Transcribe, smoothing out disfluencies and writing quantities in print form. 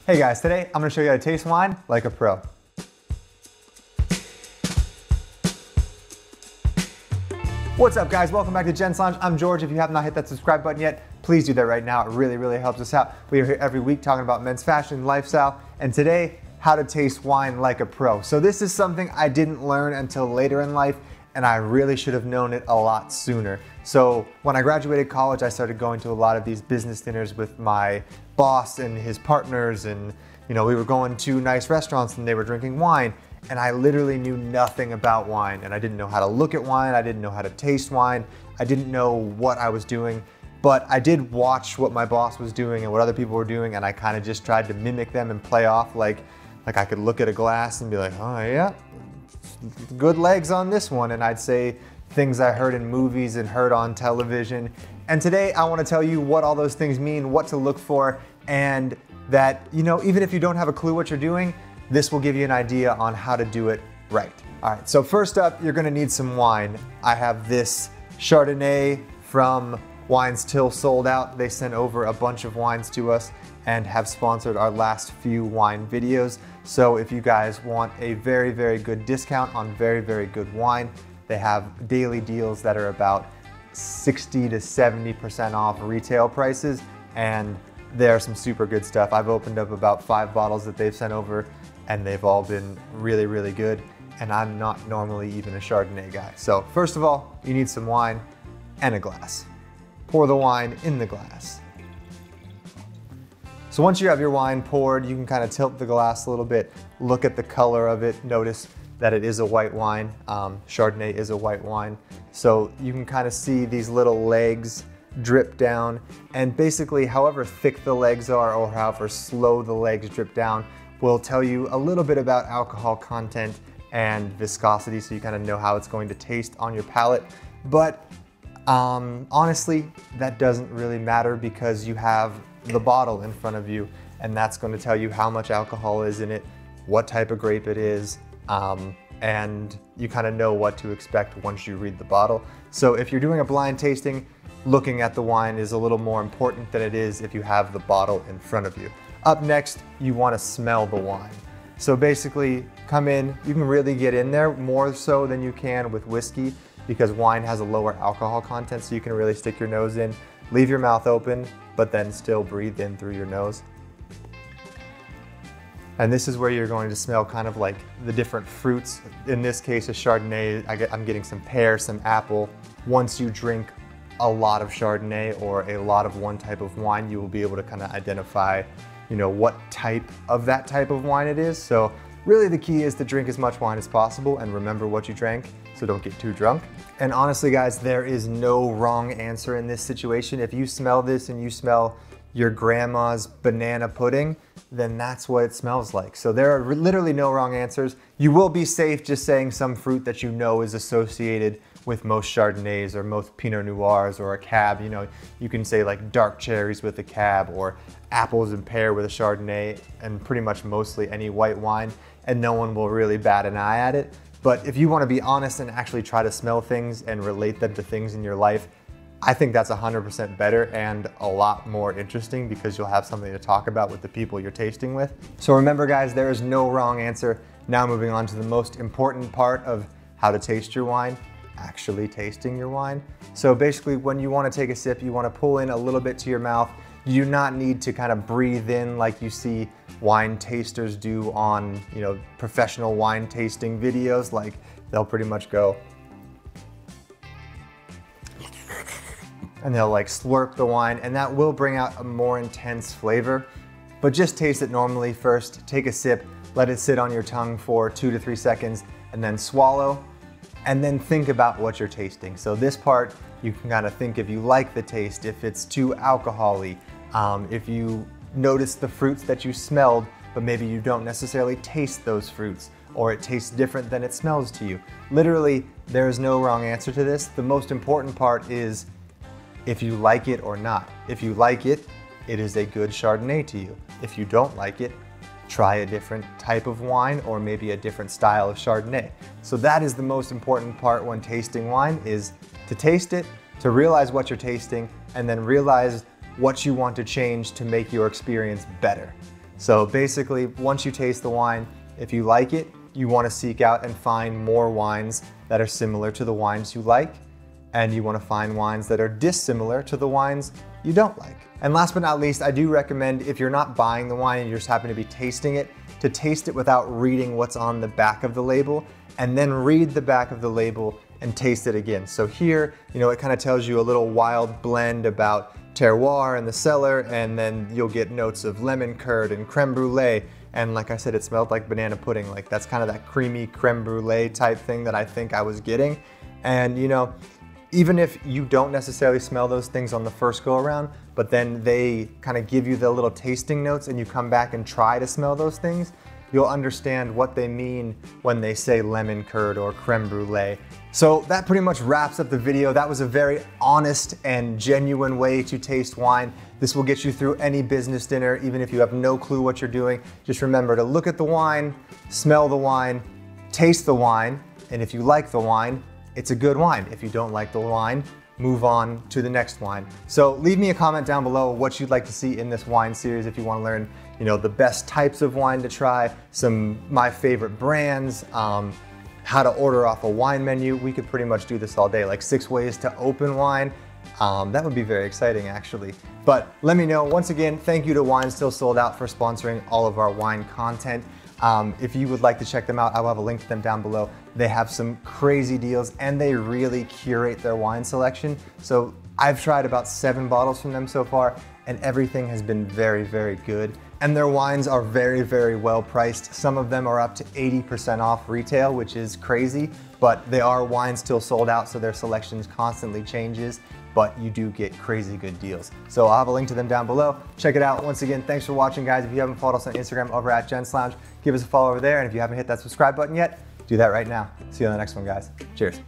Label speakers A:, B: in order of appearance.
A: Hey guys, today I'm going to show you how to taste wine like a pro. What's up guys, welcome back to Gents Lounge. I'm George. If you have not hit that subscribe button yet, please do that right now. It really helps us out. We are here every week talking about men's fashion, lifestyle, and today, how to taste wine like a pro. So this is something I didn't learn until later in life, and I really should have known it a lot sooner. So when I graduated college, I started going to a lot of these business dinners with my boss and his partners, and we were going to nice restaurants and they were drinking wine, and I literally knew nothing about wine, and I didn't know how to look at wine, I didn't know how to taste wine, I didn't know what I was doing, but I did watch what my boss was doing and what other people were doing, and I kind of just tried to mimic them and play off like I could look at a glass and be like, oh yeah, good legs on this one, and I'd say things I heard in movies and heard on television. And today I want to tell you what all those things mean, what to look for, and that, even if you don't have a clue what you're doing, this will give you an idea on how to do it right. All right, so first up, you're gonna need some wine. I have this Chardonnay from Wines Till Sold Out. They sent over a bunch of wines to us and have sponsored our last few wine videos. So if you guys want a very good discount on very good wine, they have daily deals that are about 60 to 70% off retail prices, and they're some super good stuff. I've opened up about 5 bottles that they've sent over, and they've all been really good, and I'm not normally even a Chardonnay guy. So first of all, you need some wine and a glass. Pour the wine in the glass. So once you have your wine poured, you can kind of tilt the glass a little bit, look at the color of it, notice that it is a white wine. Chardonnay is a white wine. So you can kind of see these little legs drip down, and basically however thick the legs are or however slow the legs drip down will tell you a little bit about alcohol content and viscosity, so you kind of know how it's going to taste on your palate. But honestly, that doesn't really matter because you have the bottle in front of you, and that's going to tell you how much alcohol is in it, what type of grape it is, and you kind of know what to expect once you read the bottle. So if you're doing a blind tasting, looking at the wine is a little more important than it is if you have the bottle in front of you. Up next, you want to smell the wine. So basically, come in, you can really get in there more so than you can with whiskey because wine has a lower alcohol content, so you can really stick your nose in, leave your mouth open, but then still breathe in through your nose. And this is where you're going to smell kind of like the different fruits. In this case, a Chardonnay, I'm getting some pear, some apple. Once you drink a lot of Chardonnay or a lot of one type of wine, you will be able to kind of identify, what type of that type of wine it is. So really the key is to drink as much wine as possible and remember what you drank, so don't get too drunk. And honestly guys, there is no wrong answer in this situation. If you smell this and you smell your grandma's banana pudding, then that's what it smells like. So there are literally no wrong answers. You will be safe just saying some fruit that you know is associated with most Chardonnays or most Pinot Noirs or a Cab. You can say like dark cherries with a Cab or apples and pear with a Chardonnay, and pretty much mostly any white wine, and no one will really bat an eye at it. But if you want to be honest and actually try to smell things and relate them to things in your life, I think that's 100% better and a lot more interesting because you'll have something to talk about with the people you're tasting with. So remember guys, there is no wrong answer. Now moving on to the most important part of how to taste your wine, actually tasting your wine. So basically when you want to take a sip, you want to pull in a little bit to your mouth. You do not need to kind of breathe in like you see wine tasters do on, professional wine tasting videos. Like they'll pretty much go, and they'll like slurp the wine, and that will bring out a more intense flavor. But just taste it normally first, take a sip, let it sit on your tongue for 2 to 3 seconds, and then swallow, and then think about what you're tasting. So this part, you can kind of think if you like the taste, if it's too alcohol-y, if you notice the fruits that you smelled, but maybe you don't necessarily taste those fruits, or it tastes different than it smells to you. Literally, there is no wrong answer to this. The most important part is if you like it or not. If you like it, it is a good Chardonnay to you. If you don't like it, try a different type of wine or maybe a different style of Chardonnay. So that is the most important part when tasting wine, is to taste it, to realize what you're tasting, and then realize what you want to change to make your experience better. So basically, once you taste the wine, if you like it, you want to seek out and find more wines that are similar to the wines you like, and you want to find wines that are dissimilar to the wines you don't like. And last but not least, I do recommend, if you're not buying the wine and you just happen to be tasting it, to taste it without reading what's on the back of the label, and then read the back of the label and taste it again. So here, it kind of tells you a little wild blend about terroir and the cellar, and then you'll get notes of lemon curd and creme brulee. And like I said, it smelled like banana pudding. Like that's kind of that creamy creme brulee type thing that I think I was getting. And even if you don't necessarily smell those things on the first go around, but then they kind of give you the little tasting notes and you come back and try to smell those things, you'll understand what they mean when they say lemon curd or creme brulee. So that pretty much wraps up the video. That was a very honest and genuine way to taste wine. This will get you through any business dinner, even if you have no clue what you're doing. Just remember to look at the wine, smell the wine, taste the wine, and if you like the wine, it's a good wine. If you don't like the wine, move on to the next wine. So leave me a comment down below what you'd like to see in this wine series. If you want to learn, the best types of wine to try, my favorite brands, how to order off a wine menu. We could pretty much do this all day, like 6 ways to open wine. That would be very exciting, actually. But let me know. Once again, thank you to Wine Still Sold Out for sponsoring all of our wine content. If you would like to check them out, I will have a link to them down below. They have some crazy deals and they really curate their wine selection. So I've tried about 7 bottles from them so far and everything has been very, very good. And their wines are very, very well priced. Some of them are up to 80% off retail, which is crazy, but they are Wine Still Sold Out, so their selections constantly changes, but you do get crazy good deals. So I'll have a link to them down below. Check it out. Once again, thanks for watching, guys. If you haven't followed us on Instagram over at Gents Lounge, give us a follow over there. And if you haven't hit that subscribe button yet, do that right now. See you on the next one, guys. Cheers.